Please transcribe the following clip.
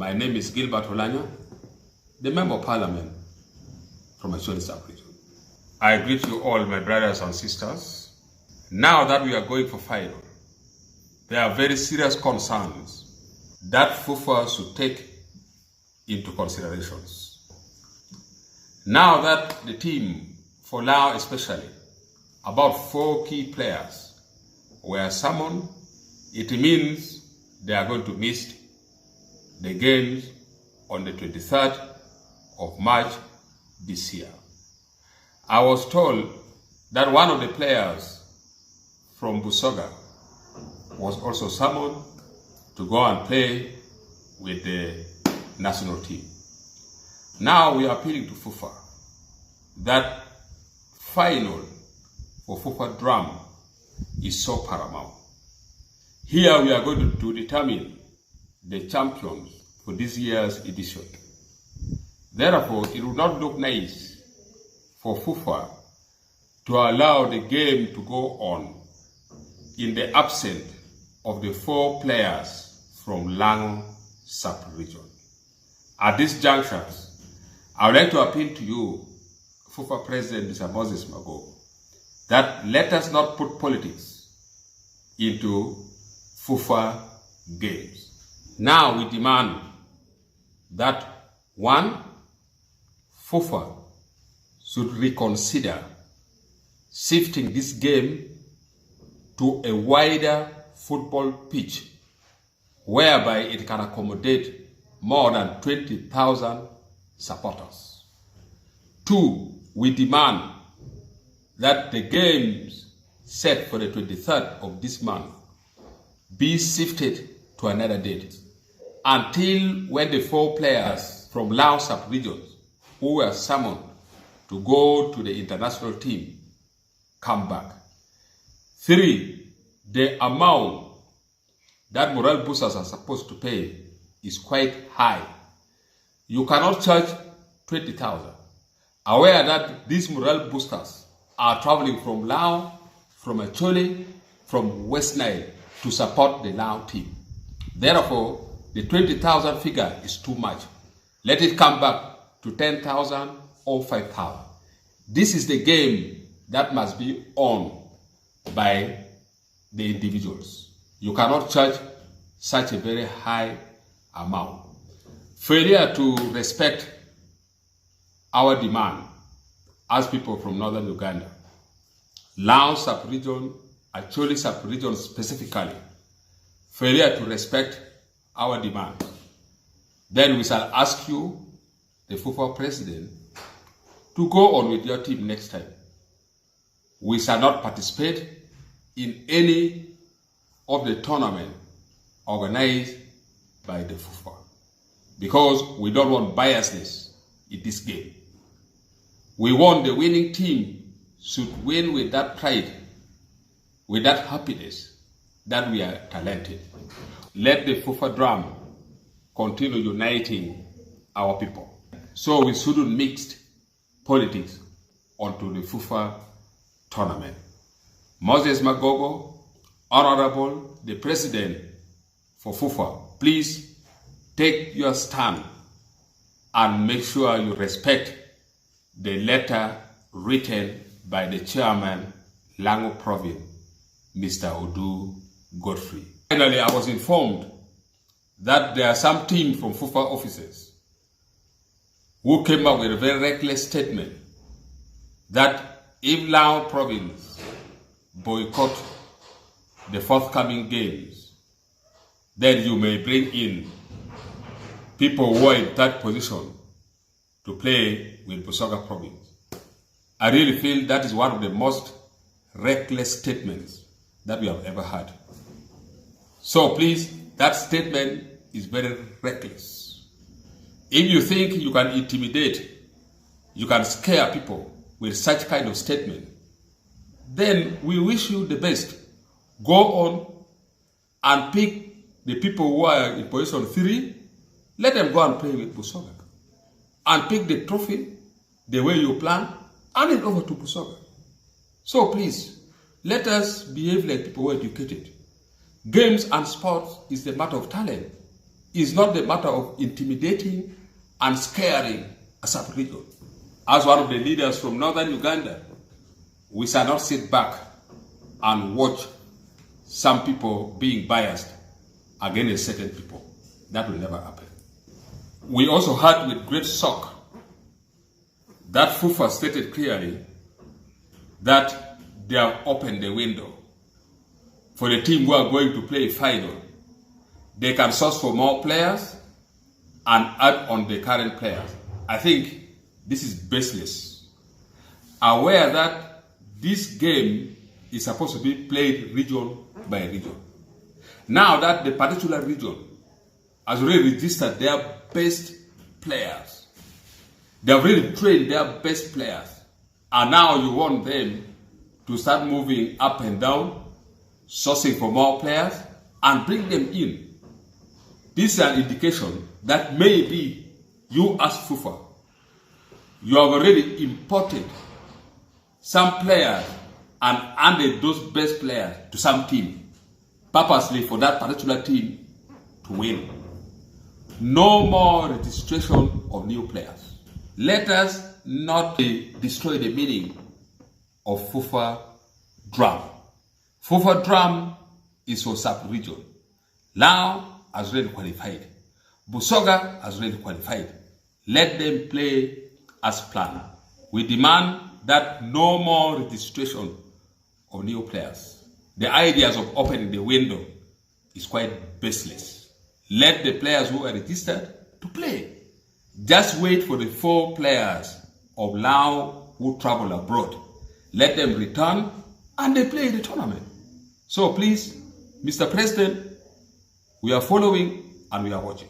My name is Gilbert Olanyo, the Member of Parliament from Acholi Sub-Region. I greet you all, my brothers and sisters. Now that we are going for final, there are very serious concerns that FUFA should take into considerations. Now that the team, for now especially, about 4 key players were summoned, it means they are going to miss the games on the 23rd of March this year. I was told that one of the players from Busoga was also summoned to go and play with the national team. Now we are appealing to FUFA that final for FUFA drum is so paramount. Here we are going to determine the champions for this year's edition. Therefore, it would not look nice for FUFA to allow the game to go on in the absence of the 4 players from Lango sub-region. At this juncture, I would like to appeal to you, FUFA President Mr. Moses Magogo, that let us not put politics into FUFA games. Now we demand that 1, FUFA should reconsider shifting this game to a wider football pitch whereby it can accommodate more than 20,000 supporters. 2, we demand that the games set for the 23rd of this month be shifted to another date until when the 4 players from Lao sub-regions who were summoned to go to the international team come back. 3, the amount that morale boosters are supposed to pay is quite high. You cannot charge 20,000. Aware that these morale boosters are traveling from Lao, from Acholi, from West Nile to support the Lao team. Therefore, the 20,000 figure is too much. Let it come back to 10,000 or 5,000. This is the game that must be owned by the individuals. You cannot charge such a very high amount. Failure to respect our demand as people from northern Uganda, Lao sub-region, Acholi sub-region specifically, failure to respect our demand, then we shall ask you, the FUFA President, to go on with your team next time. We shall not participate in any of the tournament organized by the FUFA because we don't want biasness in this game. We want the winning team should win with that pride, with that happiness that we are talented. Let the FUFA drum continue uniting our people. So we shouldn't mix politics onto the FUFA tournament. Moses Magogo, Honorable, the President for FUFA, please take your stand and make sure you respect the letter written by the Chairman, Lango Province, Mr. Odu Godfrey. Finally, I was informed that there are some team from FUFA officers who came up with a very reckless statement that if Lango Province boycott the forthcoming games, then you may bring in people who are in that position to play with Busoga Province. I really feel that is one of the most reckless statements that we have ever had. So please, that statement is very reckless. If you think you can intimidate, you can scare people with such kind of statement, then we wish you the best. Go on and pick the people who are in position 3, let them go and play with Busoga. And pick the trophy the way you plan, hand it over to Busoga. So please, let us behave like people who are educated. Games and sports is the matter of talent. is not the matter of intimidating and scaring a sub-region. As one of the leaders from northern Uganda, we shall not sit back and watch some people being biased against certain people. That will never happen. We also heard with great shock that FUFA stated clearly that they have opened the window for the team who are going to play final. They can source for more players and add on the current players. I think this is baseless. Aware that this game is supposed to be played region by region. Now that the particular region has already registered their best players, they have really trained their best players, and now you want them to start moving up and down, sourcing for more players, and bring them in. This is an indication that maybe you as FUFA, you have already imported some players and handed those best players to some team, purposely for that particular team to win. No more registration of new players. Let us not destroy the meaning of FUFA drum. FUFA drum is for sub-region. Now has already qualified. Busoga has already qualified. Let them play as planned. We demand that no more registration of new players. The ideas of opening the window is quite baseless. Let the players who are registered to play. Just wait for the 4 players of Lango who travel abroad. Let them return and they play the tournament. So please, Mr. President, we are following and we are watching.